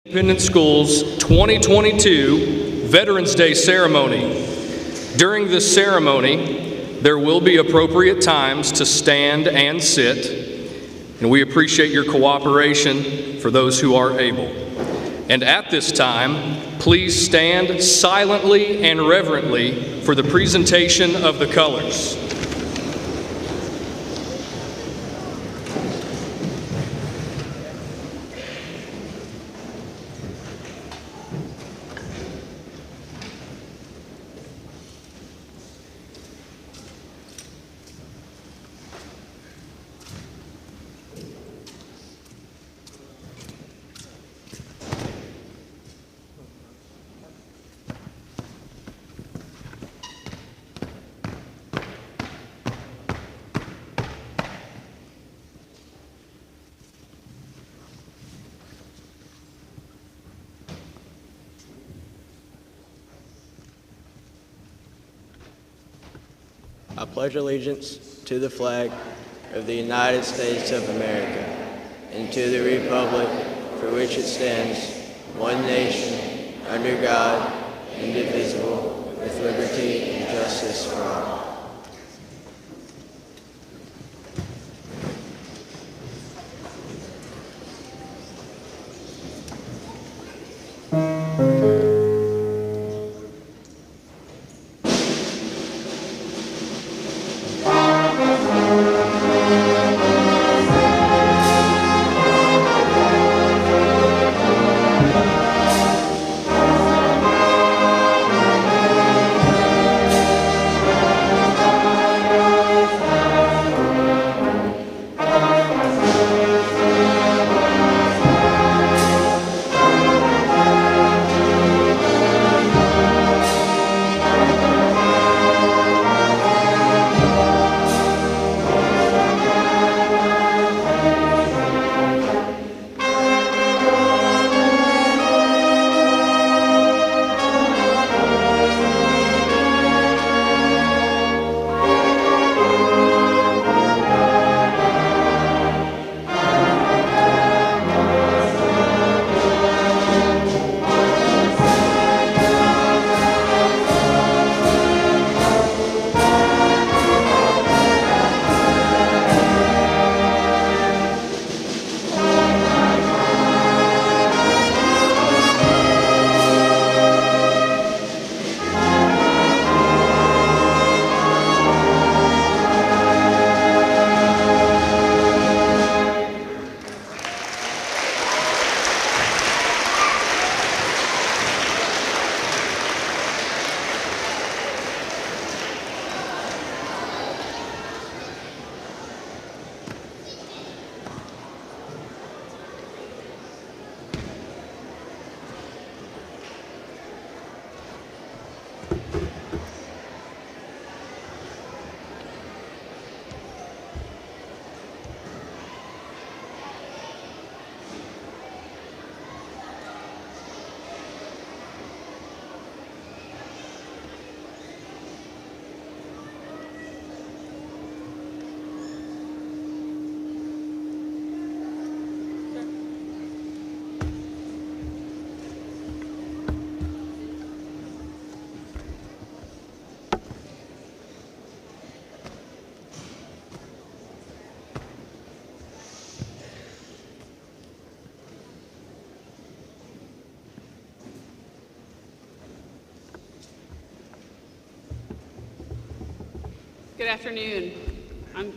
Independent Schools 2022 Veterans Day Ceremony. During this ceremony, there will be appropriate times to stand and sit, and we appreciate your cooperation for those who are able. And at this time, please stand silently and reverently for the presentation of the colors. I pledge allegiance to the flag of the United States of America and to the republic for which it stands, one nation, under God, indivisible, with liberty and justice for all. Good afternoon. I'm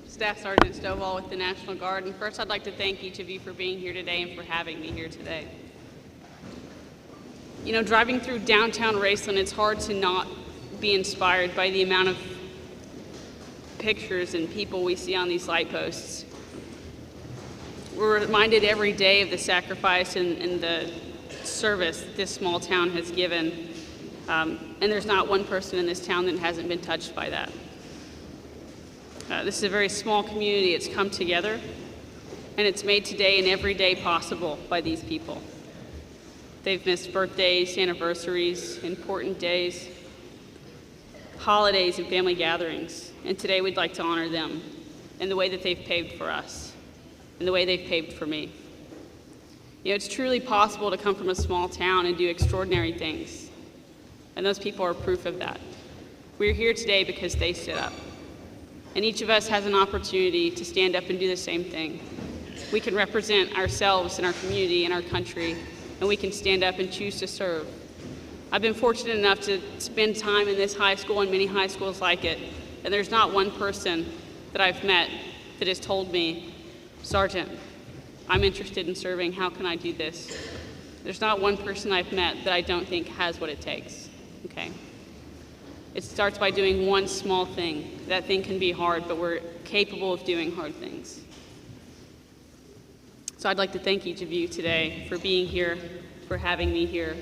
Staff Sergeant Stovall with the National Guard, and first I'd like to thank each of you for being here today and for having me here today. You know, driving through downtown Raceland, it's hard to not be inspired by the amount of pictures and people we see on these light posts. We're reminded every day of the sacrifice and the service this small town has given. And there's not one person in this town that hasn't been touched by that. This is a very small community. It's come together, and it's made today and every day possible by these people. They've missed birthdays, anniversaries, important days, holidays, and family gatherings. And today we'd like to honor them in the way that they've paved for us, in the way they've paved for me. It's truly possible to come from a small town and do extraordinary things. And those people are proof of that. We're here today because they stood up. And each of us has an opportunity to stand up and do the same thing. We can represent ourselves and our community and our country, and we can stand up and choose to serve. I've been fortunate enough to spend time in this high school and many high schools like it, and there's not one person that I've met that has told me, Sergeant, I'm interested in serving, how can I do this? There's not one person I've met that I don't think has what it takes, okay? It starts by doing one small thing. That thing can be hard, but we're capable of doing hard things. So I'd like to thank each of you today for being here, for having me here,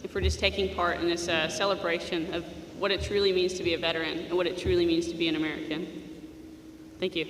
and for just taking part in this celebration of what it truly means to be a veteran and what it truly means to be an American. Thank you.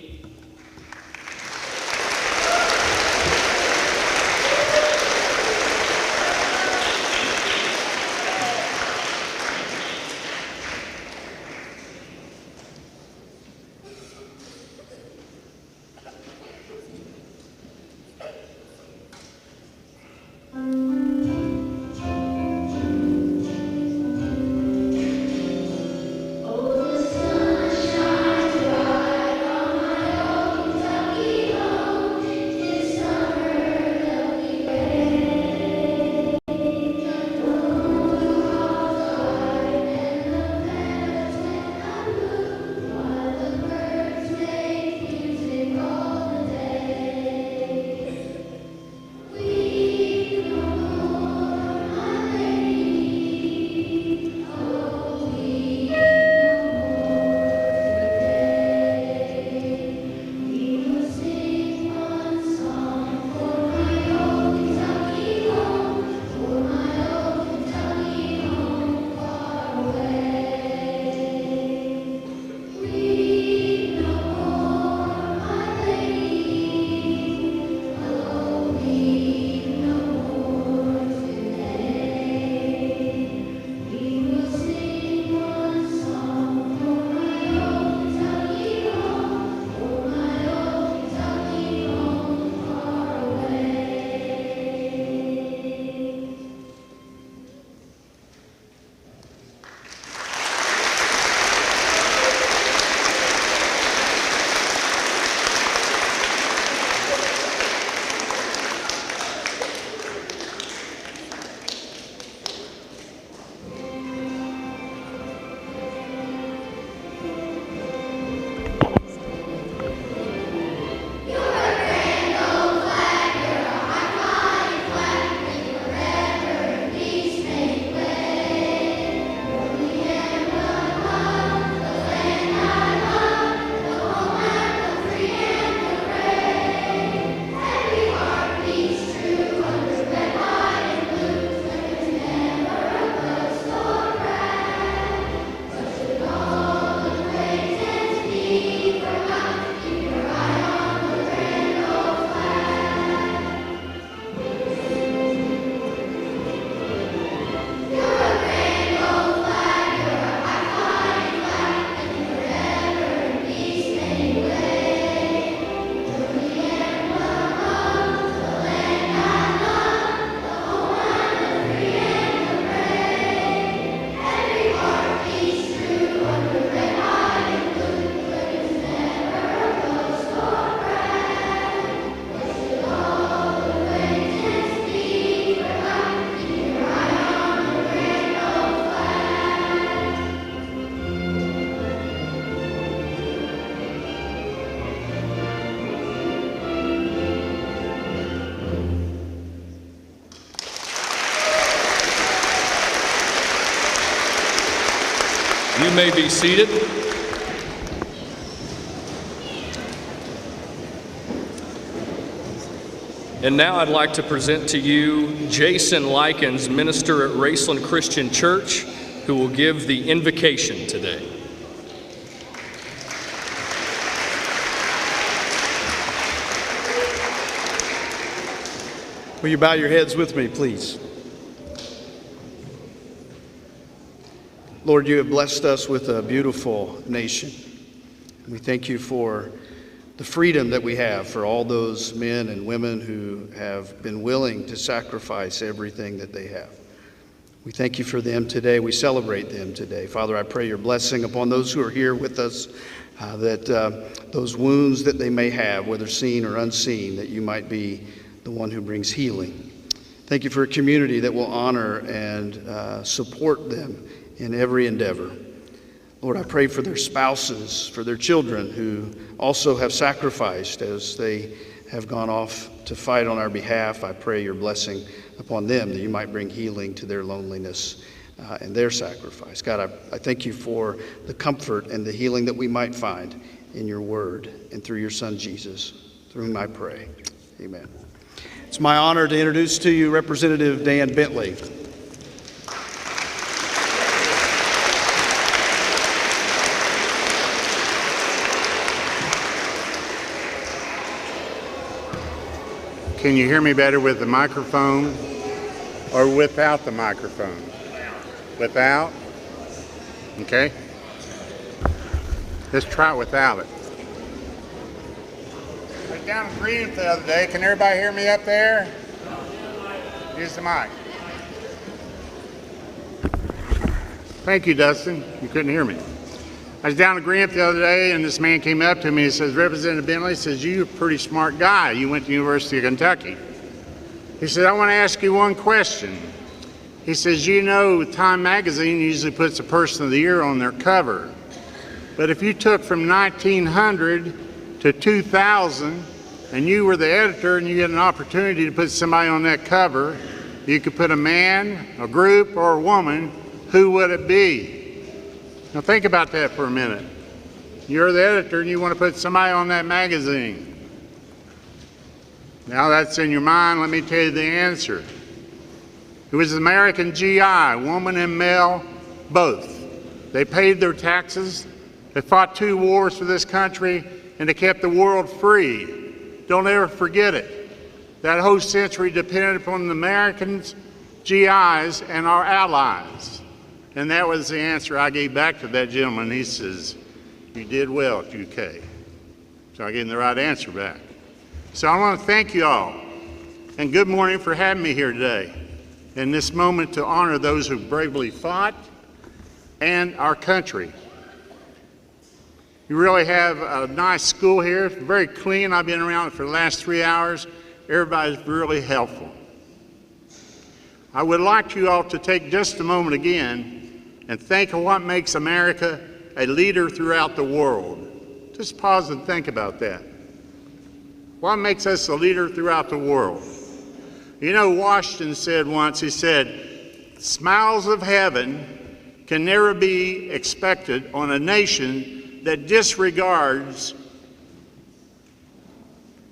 You may be seated. And now I'd like to present to you Jason Likens, minister at Raceland Christian Church, who will give the invocation today. Will you bow your heads with me, please? Lord, you have blessed us with a beautiful nation. We thank you for the freedom that we have for all those men and women who have been willing to sacrifice everything that they have. We thank you for them today. We celebrate them today. Father, I pray your blessing upon those who are here with us, that those wounds that they may have, whether seen or unseen, that you might be the one who brings healing. Thank you for a community that will honor and support them in every endeavor. Lord, I pray for their spouses, for their children who also have sacrificed as they have gone off to fight on our behalf. I pray your blessing upon them, that you might bring healing to their loneliness and their sacrifice. God, I thank you for the comfort and the healing that we might find in your word and through your son Jesus, through whom I pray. Amen. It's my honor to introduce to you Representative Dan Bentley. Can you hear me better with the microphone or without the microphone? Without? Okay. Let's try it without it. I was down in Greenup the other day. Can everybody hear me up there? Use the mic. Thank you, Dustin. You couldn't hear me. I was down in Greenup the other day, and this man came up to me and says, Representative Bentley, says, you're a pretty smart guy. You went to the University of Kentucky. He said, I want to ask you one question. He says, you know, Time magazine usually puts a person of the year on their cover. But if you took from 1900 to 2000, and you were the editor and you get an opportunity to put somebody on that cover, you could put a man, a group, or a woman, who would it be? Now think about that for a minute. You're the editor and you want to put somebody on that magazine. Now that's in your mind, let me tell you the answer. It was an American GI, woman and male, both. They paid their taxes, they fought 2 wars for this country, and they kept the world free. Don't ever forget it. That whole century depended upon the Americans, GIs, and our allies. And that was the answer I gave back to that gentleman. He says, you did well at UK. So I gave him the right answer back. So I want to thank you all, and good morning for having me here today, in this moment to honor those who bravely fought and our country. You really have a nice school here, it's very clean. I've been around for the last 3 hours. Everybody's really helpful. I would like you all to take just a moment again and think of what makes America a leader throughout the world. Just pause and think about that. What makes us a leader throughout the world? You know, Washington said once, he said, smiles of heaven can never be expected on a nation that disregards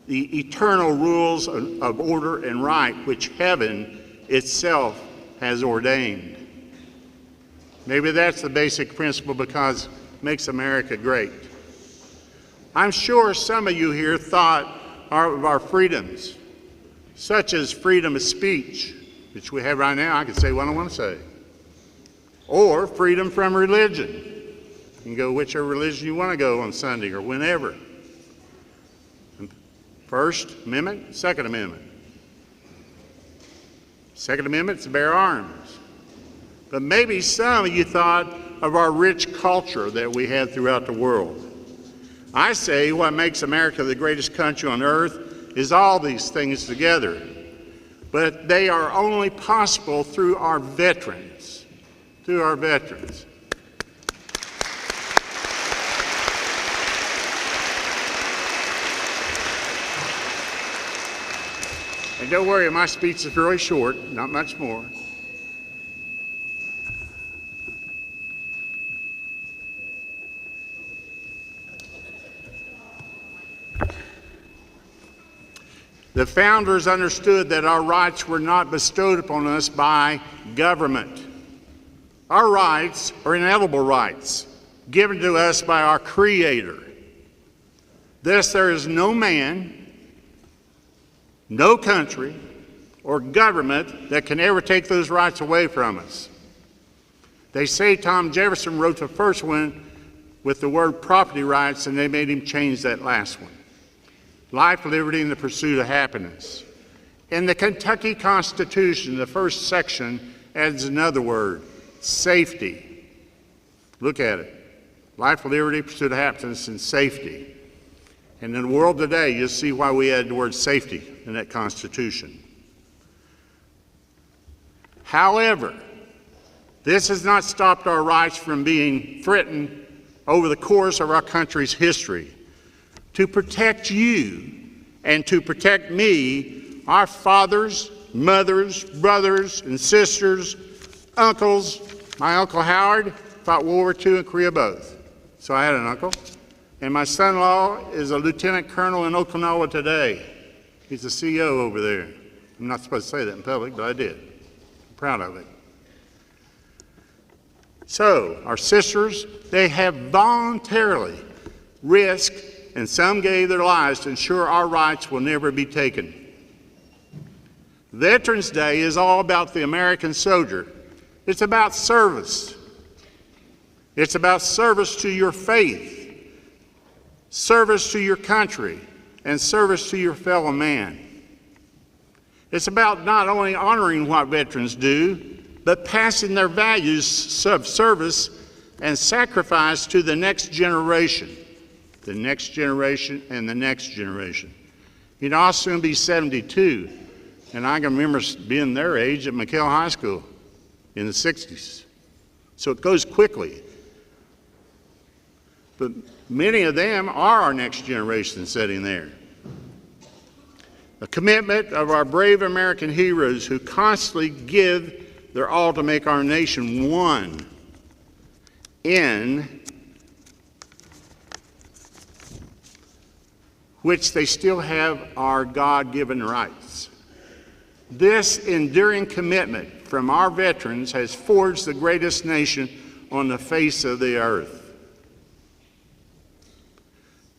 the eternal rules of order and right which heaven itself has ordained. Maybe that's the basic principle because it makes America great. I'm sure some of you here thought of our freedoms, such as freedom of speech, which we have right now. I can say what I want to say. Or freedom from religion. You can go whichever religion you want to go on Sunday or whenever. First Amendment, Second Amendment. Second Amendment is to bear arms. But maybe some of you thought of our rich culture that we have throughout the world. I say what makes America the greatest country on earth is all these things together. But they are only possible through our veterans. Through our veterans. And don't worry, my speech is really short, not much more. The founders understood that our rights were not bestowed upon us by government. Our rights are inalienable rights given to us by our Creator. Thus, there is no man, no country, or government that can ever take those rights away from us. They say Tom Jefferson wrote the first one with the word property rights, and they made him change that last one. life, liberty, and the pursuit of happiness. In the Kentucky Constitution, the first section adds another word, safety. Look at it. Life, liberty, pursuit of happiness, and safety. And in the world today, you'll see why we add the word safety in that Constitution. However, this has not stopped our rights from being threatened over the course of our country's history. To protect you and to protect me, our fathers, mothers, brothers, and sisters, uncles. My Uncle Howard fought World War II and Korea both, so I had an uncle. And my son-in-law is a lieutenant colonel in Okinawa today. He's the CEO over there. I'm not supposed to say that in public, but I did. I'm proud of it. So, our sisters, they have voluntarily risked, and some gave their lives to ensure our rights will never be taken. Veterans Day is all about the American soldier. It's about service. It's about service to your faith, service to your country, and service to your fellow man. It's about not only honoring what veterans do, but passing their values of service and sacrifice to the next generation, the next generation, and the next generation. You know, I'll soon be 72, and I can remember being their age at McHale High School in the 60s. So it goes quickly. But many of them are our next generation sitting there. A commitment of our brave American heroes who constantly give their all to make our nation one in which they still have our God-given rights. This enduring commitment from our veterans has forged the greatest nation on the face of the earth.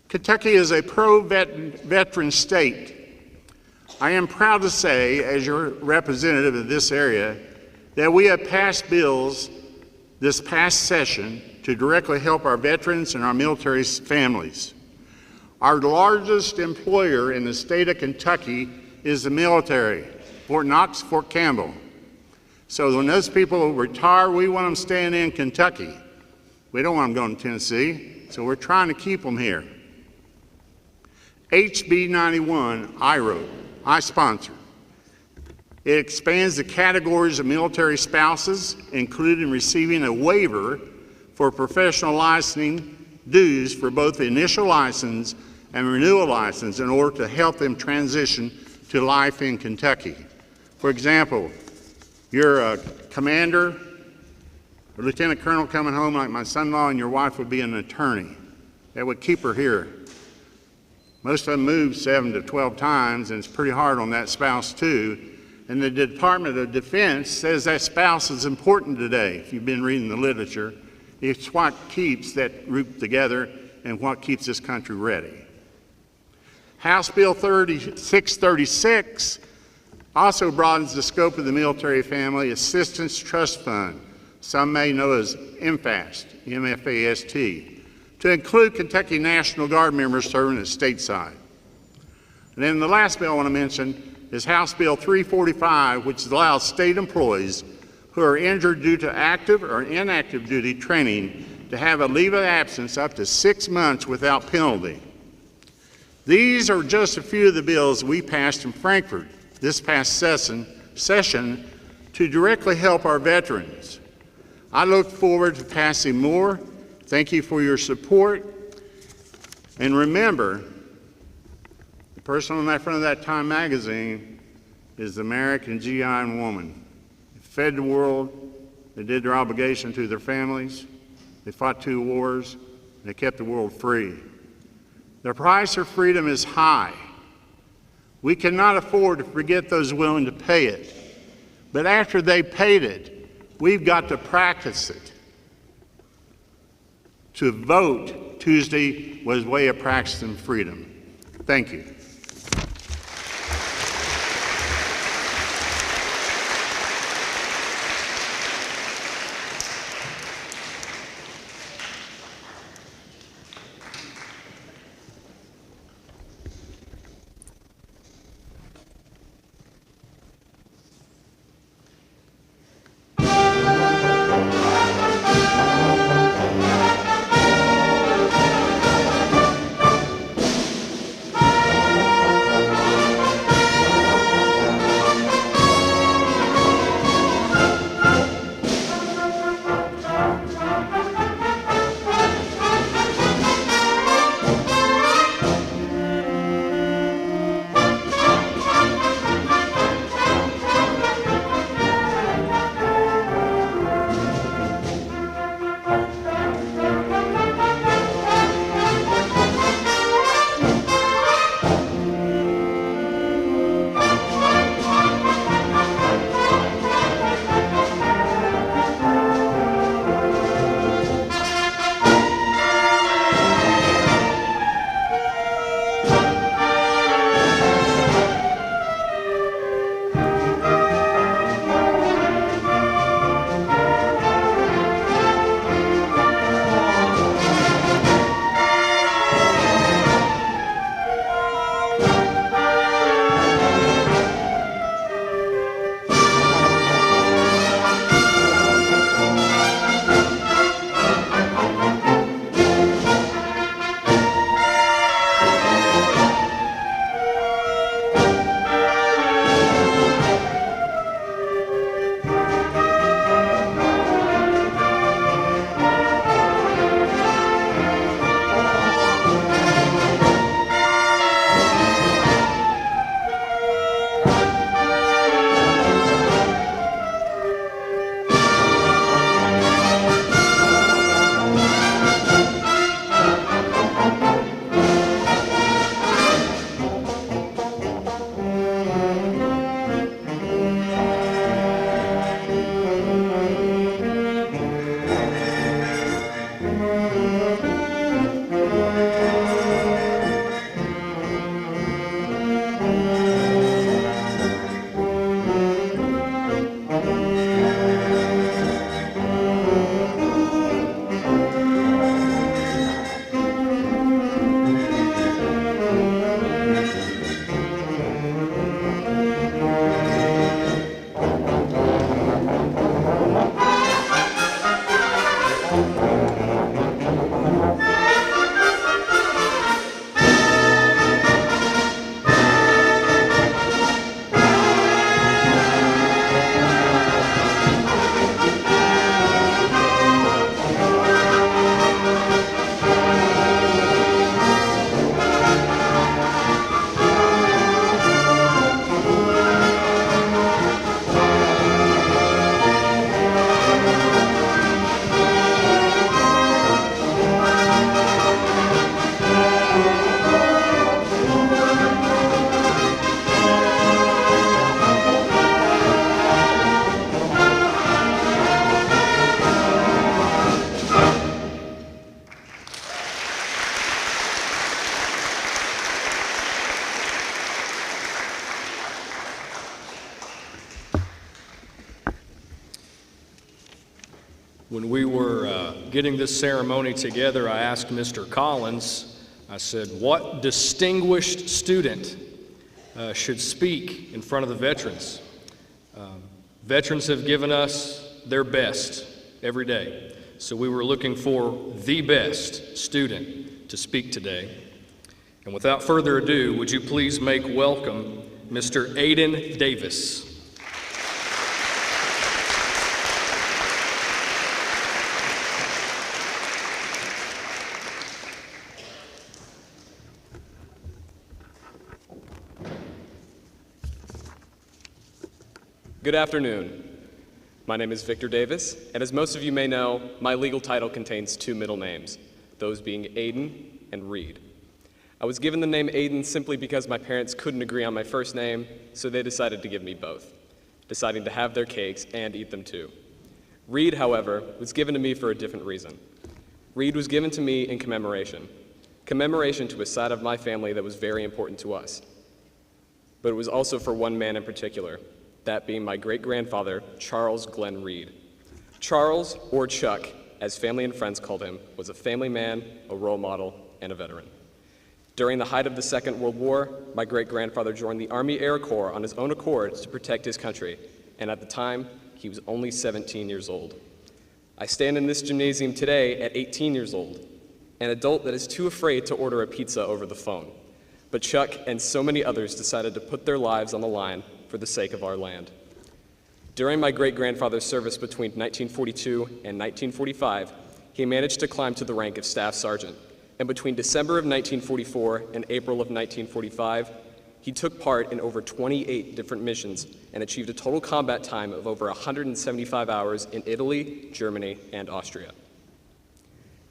Kentucky is a pro-veteran state. I am proud to say, as your representative of this area, that we have passed bills this past session to directly help our veterans and our military families. Our largest employer in the state of Kentucky is the military, Fort Knox, Fort Campbell. So when those people retire, we want them staying in Kentucky. We don't want them going to Tennessee, so we're trying to keep them here. HB 91, I wrote, I sponsored. It expands the categories of military spouses, including receiving a waiver for professional licensing dues for both the initial license and renewal license in order to help them transition to life in Kentucky. For example, you're a commander, a lieutenant colonel coming home like my son-in-law, and your wife would be an attorney. That would keep her here. Most of them move 7 to 12 times, and it's pretty hard on that spouse too. And the Department of Defense says that spouse is important today, if you've been reading the literature. It's what keeps that group together and what keeps this country ready. House Bill 636 also broadens the scope of the Military Family Assistance Trust Fund, some may know as MFAST, M-F-A-S-T, to include Kentucky National Guard members serving at stateside. And then the last bill I want to mention is House Bill 345, which allows state employees who are injured due to active or inactive duty training to have a leave of absence up to 6 months without penalty. These are just a few of the bills we passed in Frankfort this past session to directly help our veterans. I look forward to passing more. Thank you for your support. And remember, the person on that front of that Time magazine is the American GI and woman. They fed the world, they did their obligation to their families, they fought 2 wars, and they kept the world free. The price of freedom is high. We cannot afford to forget those willing to pay it. But after they paid it, we've got to practice it. To vote Tuesday was a way of practicing freedom. Thank you. When we were getting this ceremony together, I asked Mr. Collins, I said, what distinguished student should speak in front of the veterans? Veterans have given us their best every day. So we were looking for the best student to speak today. And without further ado, would you please make welcome Mr. Aiden Davis. Good afternoon. My name is Victor Davis, and as most of you may know, my legal title contains two middle names, those being Aiden and Reed. I was given the name Aiden simply because my parents couldn't agree on my first name, so they decided to give me both, deciding to have their cakes and eat them too. Reed, however, was given to me for a different reason. Reed was given to me in commemoration to a side of my family that was very important to us. But it was also for one man in particular, that being my great-grandfather, Charles Glenn Reed. Charles, or Chuck, as family and friends called him, was a family man, a role model, and a veteran. During the height of the Second World War, my great-grandfather joined the Army Air Corps on his own accord to protect his country, and at the time, he was only 17 years old. I stand in this gymnasium today at 18 years old, an adult that is too afraid to order a pizza over the phone. But Chuck and so many others decided to put their lives on the line for the sake of our land. During my great-grandfather's service between 1942 and 1945, he managed to climb to the rank of Staff Sergeant, and between December of 1944 and April of 1945, he took part in over 28 different missions and achieved a total combat time of over 175 hours in Italy, Germany, and Austria.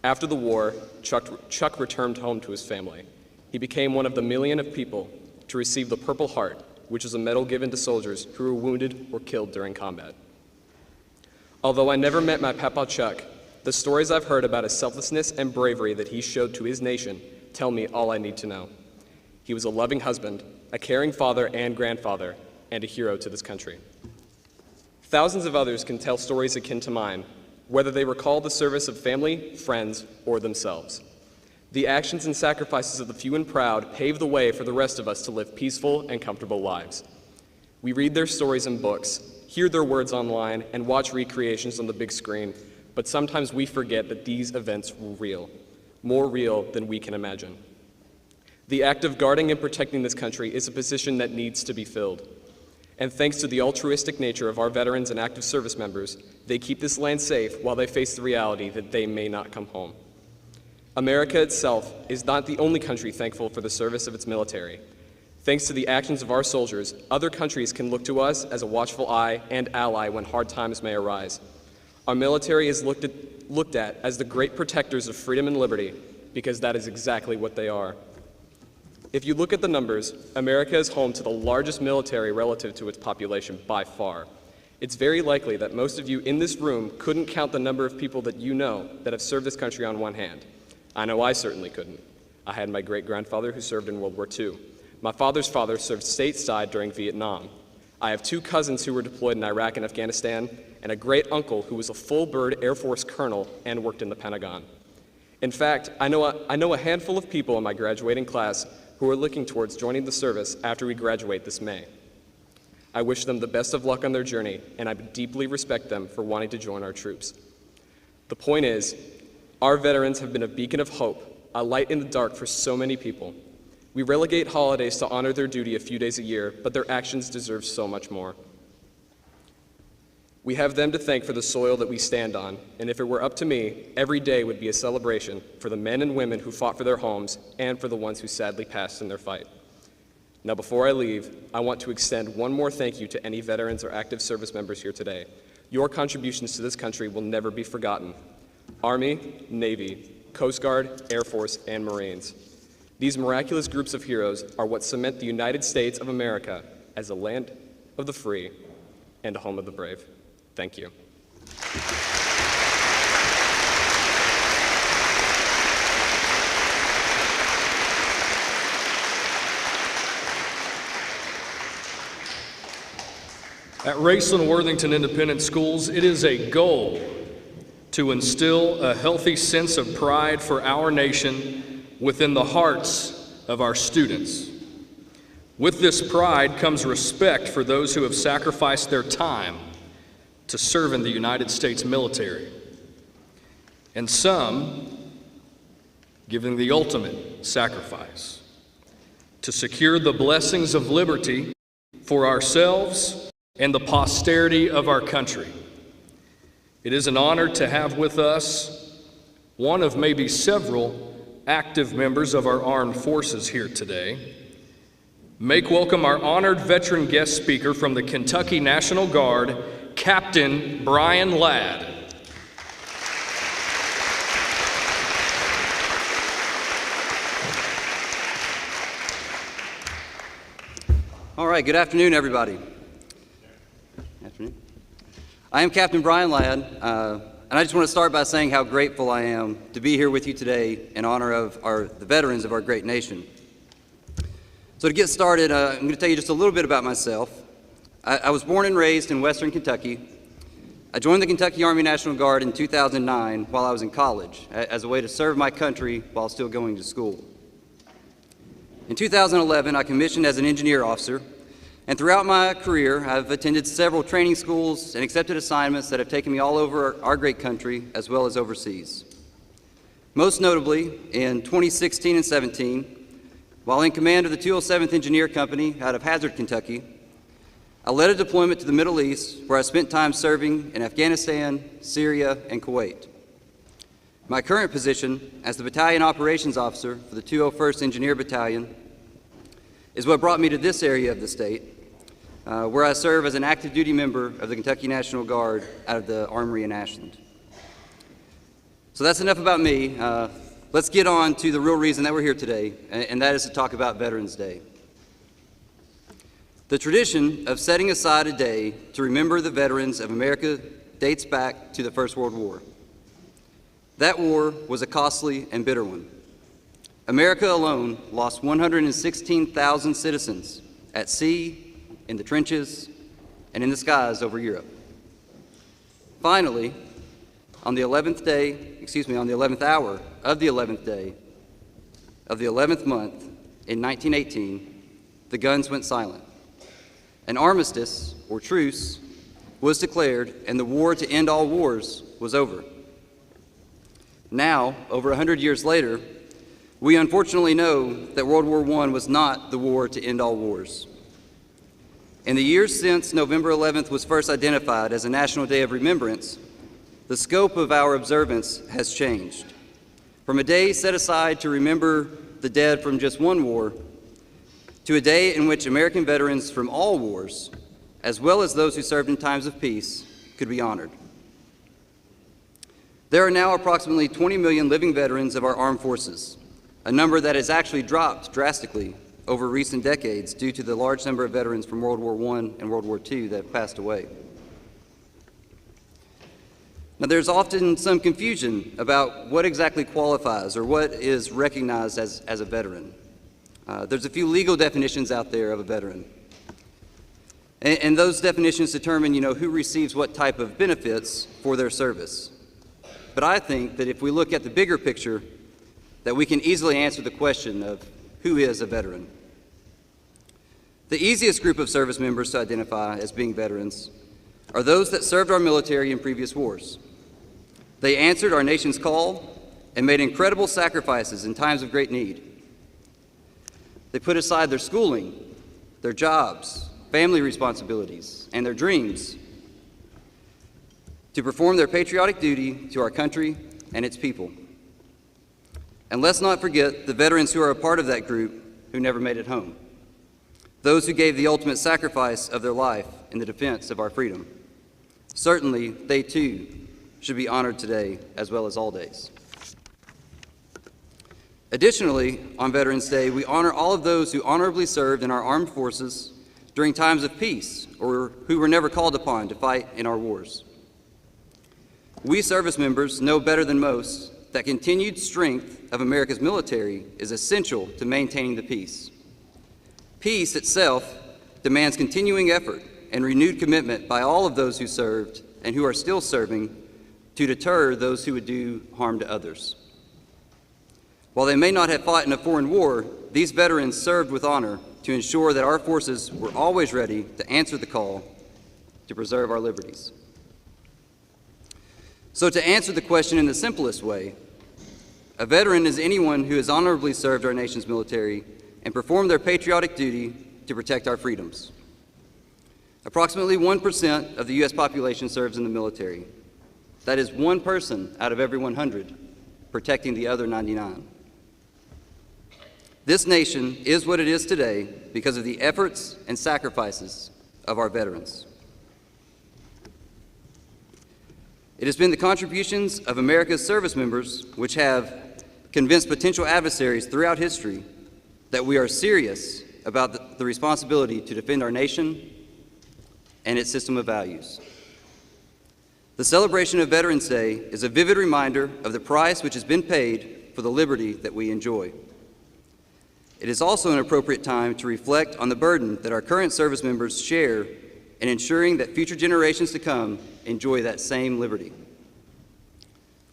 After the war, Chuck returned home to his family. He became one of the million of people to receive the Purple Heart, which is a medal given to soldiers who were wounded or killed during combat. Although I never met my Papa Chuck, the stories I've heard about his selflessness and bravery that he showed to his nation tell me all I need to know. He was a loving husband, a caring father and grandfather, and a hero to this country. Thousands of others can tell stories akin to mine, whether they recall the service of family, friends, or themselves. The actions and sacrifices of the few and proud pave the way for the rest of us to live peaceful and comfortable lives. We read their stories in books, hear their words online, and watch recreations on the big screen, but sometimes we forget that these events were real, more real than we can imagine. The act of guarding and protecting this country is a position that needs to be filled. And thanks to the altruistic nature of our veterans and active service members, they keep this land safe while they face the reality that they may not come home. America itself is not the only country thankful for the service of its military. Thanks to the actions of our soldiers, other countries can look to us as a watchful eye and ally when hard times may arise. Our military is looked at as the great protectors of freedom and liberty, because that is exactly what they are. If you look at the numbers, America is home to the largest military relative to its population by far. It's very likely that most of you in this room couldn't count the number of people that you know that have served this country on one hand. I know I certainly couldn't. I had my great-grandfather who served in World War II. My father's father served stateside during Vietnam. I have two cousins who were deployed in Iraq and Afghanistan, and a great-uncle who was a full-bird Air Force colonel and worked in the Pentagon. In fact, I know a handful of people in my graduating class who are looking towards joining the service after we graduate this May. I wish them the best of luck on their journey, and I deeply respect them for wanting to join our troops. The point is, our veterans have been a beacon of hope, a light in the dark for so many people. We relegate holidays to honor their duty a few days a year, but their actions deserve so much more. We have them to thank for the soil that we stand on, and if it were up to me, every day would be a celebration for the men and women who fought for their homes and for the ones who sadly passed in their fight. Now, before I leave, I want to extend one more thank you to any veterans or active service members here today. Your contributions to this country will never be forgotten. Army, Navy, Coast Guard, Air Force, and Marines. These miraculous groups of heroes are what cement the United States of America as a land of the free and a home of the brave. Thank you. At Raceland-Worthington Independent Schools, it is a goal to instill a healthy sense of pride for our nation within the hearts of our students. With this pride comes respect for those who have sacrificed their time to serve in the United States military, and some giving the ultimate sacrifice to secure the blessings of liberty for ourselves and the posterity of our country. It is an honor to have with us one of maybe several active members of our armed forces here today. Make welcome our honored veteran guest speaker from the Kentucky National Guard, Captain Brian Ladd. All right, good afternoon, everybody. Afternoon. I am Captain Brian Ladd, and I just want to start by saying how grateful I am to be here with you today in honor of the veterans of our great nation. So to get started, I'm going to tell you just a little bit about myself. I was born and raised in Western Kentucky. I joined the Kentucky Army National Guard in 2009 while I was in college as a way to serve my country while still going to school. In 2011, I commissioned as an engineer officer, and throughout my career, I've attended several training schools and accepted assignments that have taken me all over our great country as well as overseas. Most notably, in 2016 and 17, while in command of the 207th Engineer Company out of Hazard, Kentucky, I led a deployment to the Middle East where I spent time serving in Afghanistan, Syria, and Kuwait. My current position as the Battalion Operations Officer for the 201st Engineer Battalion is what brought me to this area of the state, where I serve as an active duty member of the Kentucky National Guard out of the Armory in Ashland. So that's enough about me. Let's get on to the real reason that we're here today, and that is to talk about Veterans Day. The tradition of setting aside a day to remember the veterans of America dates back to the First World War. That war was a costly and bitter one. America alone lost 116,000 citizens at sea, in the trenches, and in the skies over Europe. Finally, on the 11th hour of the 11th day of the 11th month in 1918, the guns went silent. An armistice, or truce, was declared, and the war to end all wars was over. Now, over 100 years later, we unfortunately know that World War I was not the war to end all wars. In the years since November 11th was first identified as a National Day of Remembrance, the scope of our observance has changed. From a day set aside to remember the dead from just one war, to a day in which American veterans from all wars, as well as those who served in times of peace, could be honored. There are now approximately 20 million living veterans of our armed forces, a number that has actually dropped drastically over recent decades due to the large number of veterans from World War I and World War II that have passed away. Now, there's often some confusion about what exactly qualifies or what is recognized as a veteran. There's a few legal definitions out there of a veteran. And those definitions determine, who receives what type of benefits for their service. But I think that if we look at the bigger picture, that we can easily answer the question of who is a veteran. The easiest group of service members to identify as being veterans are those that served our military in previous wars. They answered our nation's call and made incredible sacrifices in times of great need. They put aside their schooling, their jobs, family responsibilities, and their dreams to perform their patriotic duty to our country and its people. And let's not forget the veterans who are a part of that group who never made it home. Those who gave the ultimate sacrifice of their life in the defense of our freedom. Certainly, they too should be honored today as well as all days. Additionally, on Veterans Day, we honor all of those who honorably served in our armed forces during times of peace or who were never called upon to fight in our wars. We service members know better than most that continued strength of America's military is essential to maintaining the peace. Peace itself demands continuing effort and renewed commitment by all of those who served and who are still serving to deter those who would do harm to others. While they may not have fought in a foreign war, these veterans served with honor to ensure that our forces were always ready to answer the call to preserve our liberties. So to answer the question in the simplest way, a veteran is anyone who has honorably served our nation's military and performed their patriotic duty to protect our freedoms. Approximately 1% of the U.S. population serves in the military. That is one person out of every 100 protecting the other 99. This nation is what it is today because of the efforts and sacrifices of our veterans. It has been the contributions of America's service members which have convinced potential adversaries throughout history that we are serious about the responsibility to defend our nation and its system of values. The celebration of Veterans Day is a vivid reminder of the price which has been paid for the liberty that we enjoy. It is also an appropriate time to reflect on the burden that our current service members share in ensuring that future generations to come enjoy that same liberty.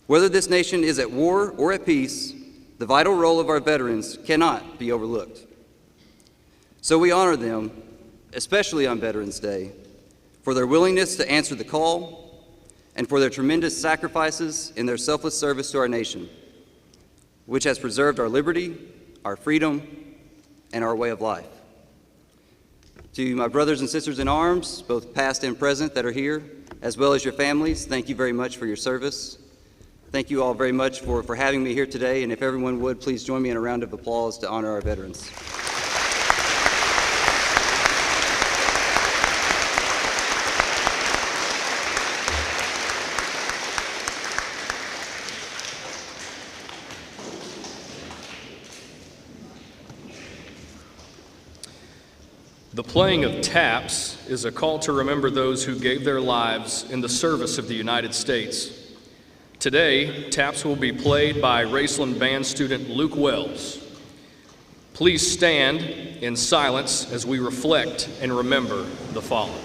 Whether this nation is at war or at peace, the vital role of our veterans cannot be overlooked. So we honor them, especially on Veterans Day, for their willingness to answer the call and for their tremendous sacrifices in their selfless service to our nation, which has preserved our liberty, our freedom, and our way of life. To my brothers and sisters in arms, both past and present that are here, as well as your families, thank you very much for your service. Thank you all very much for having me here today, and if everyone would, please join me in a round of applause to honor our veterans. The playing of taps is a call to remember those who gave their lives in the service of the United States. Today, taps will be played by Raceland band student Luke Wells. Please stand in silence as we reflect and remember the fallen.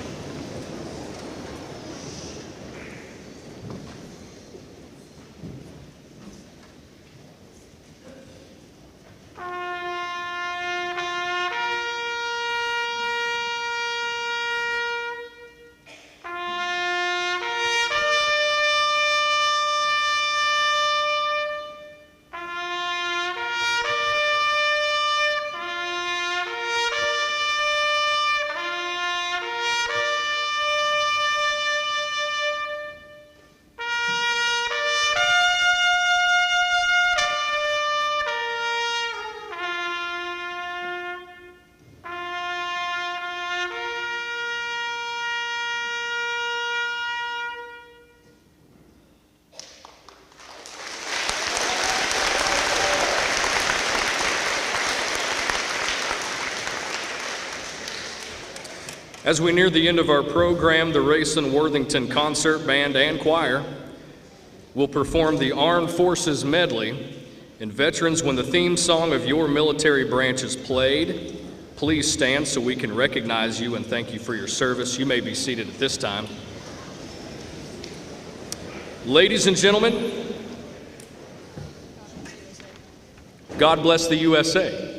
As we near the end of our program, the Raceland-Worthington Concert Band and Choir will perform the Armed Forces Medley. And veterans, when the theme song of your military branch is played, please stand so we can recognize you and thank you for your service. You may be seated at this time. Ladies and gentlemen, God bless the USA.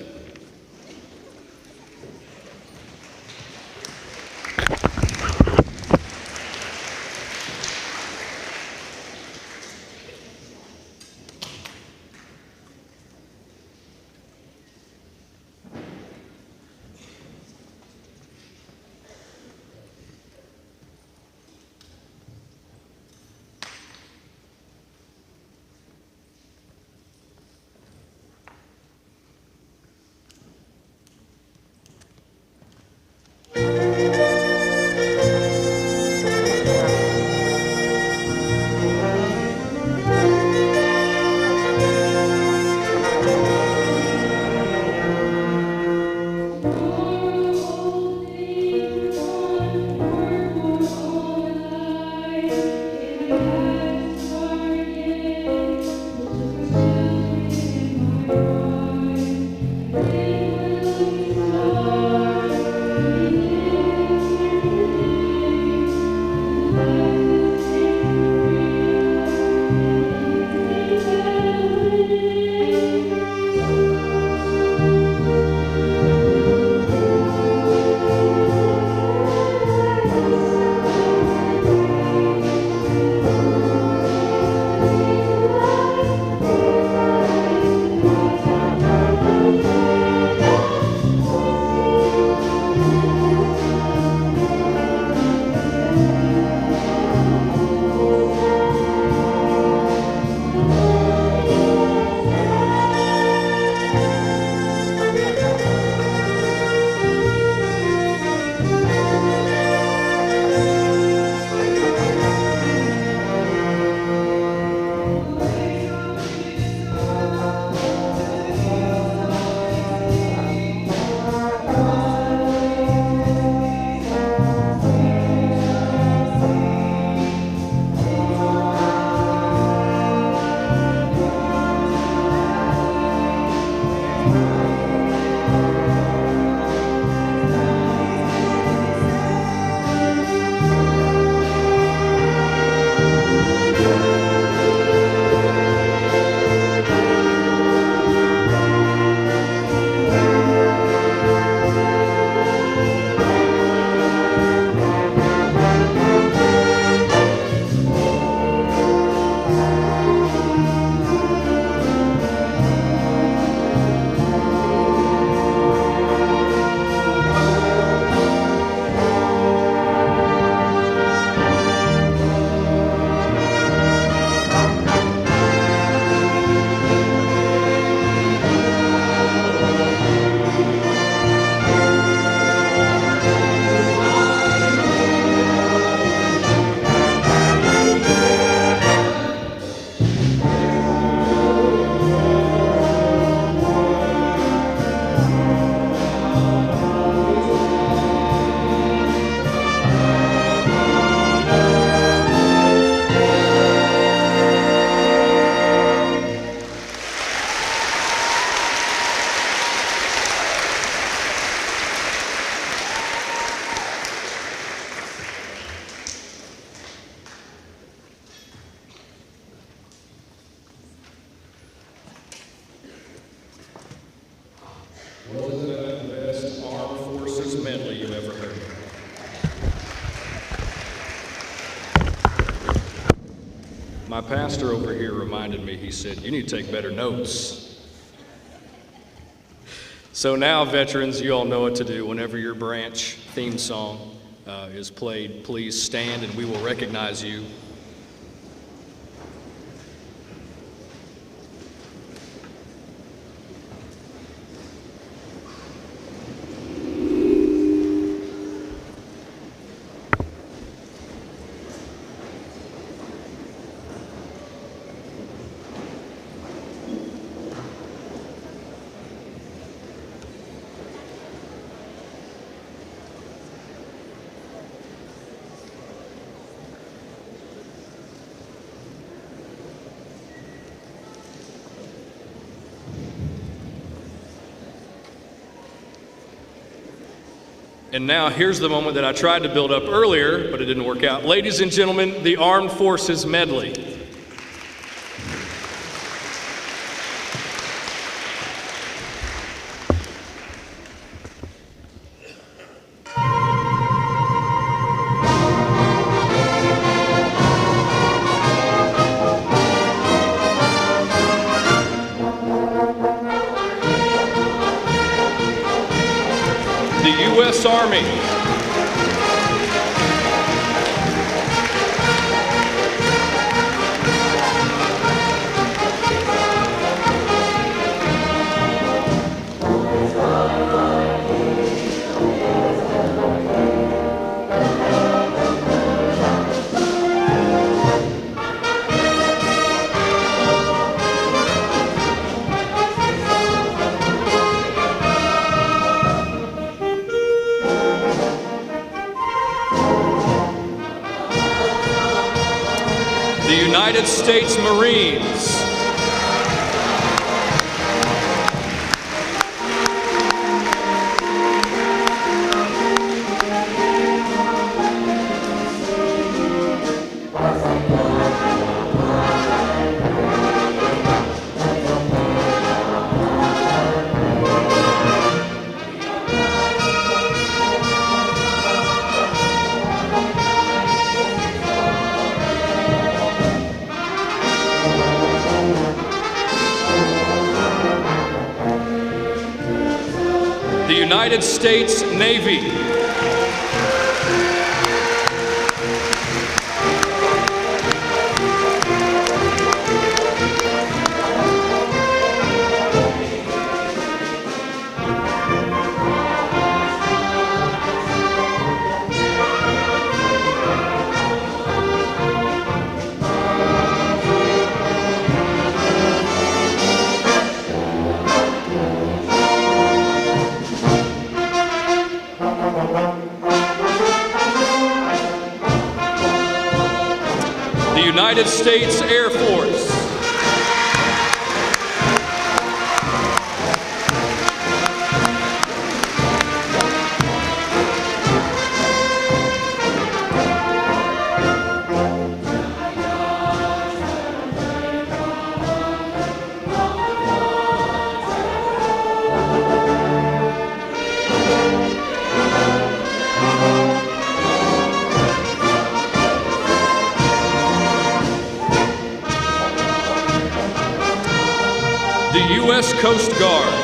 medley you ever heard. My pastor over here reminded me, he said, you need to take better notes. So now, veterans, you all know what to do. Whenever your branch theme song is played, please stand and we will recognize you. And now here's the moment that I tried to build up earlier, but it didn't work out. Ladies and gentlemen, the Armed Forces Medley. U.S. Army. The United States Marines. The United States Navy. United States Air Force. The U.S. Coast Guard.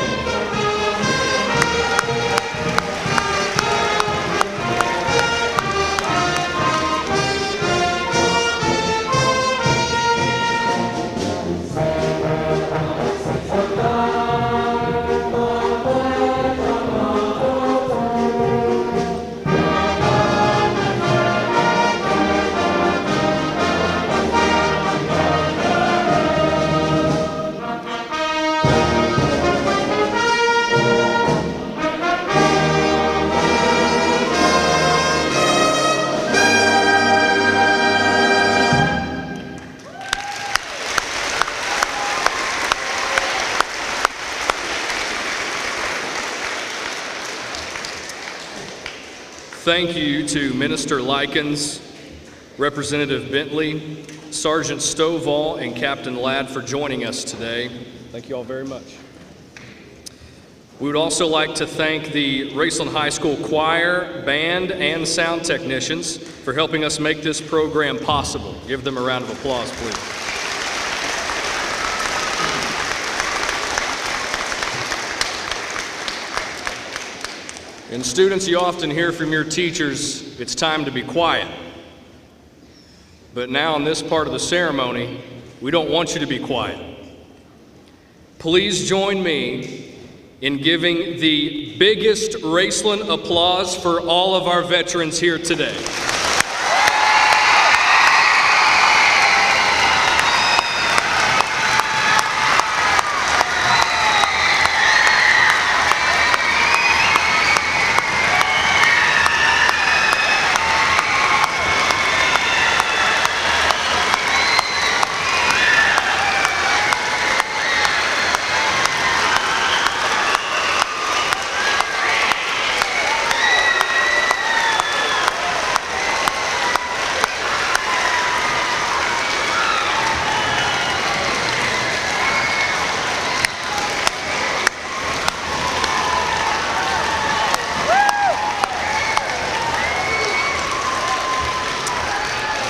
Thank you to Minister Likens, Representative Bentley, Sergeant Stovall, and Captain Ladd for joining us today. Thank you all very much. We would also like to thank the Raceland High School choir, band, and sound technicians for helping us make this program possible. Give them a round of applause, please. And students, you often hear from your teachers, it's time to be quiet. But now in this part of the ceremony, we don't want you to be quiet. Please join me in giving the biggest Raceland applause for all of our veterans here today.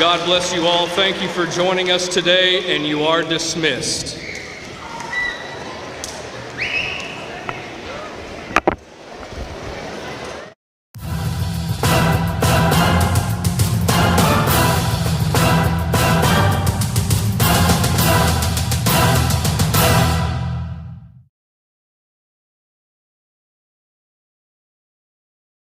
God bless you all. Thank you for joining us today, and you are dismissed.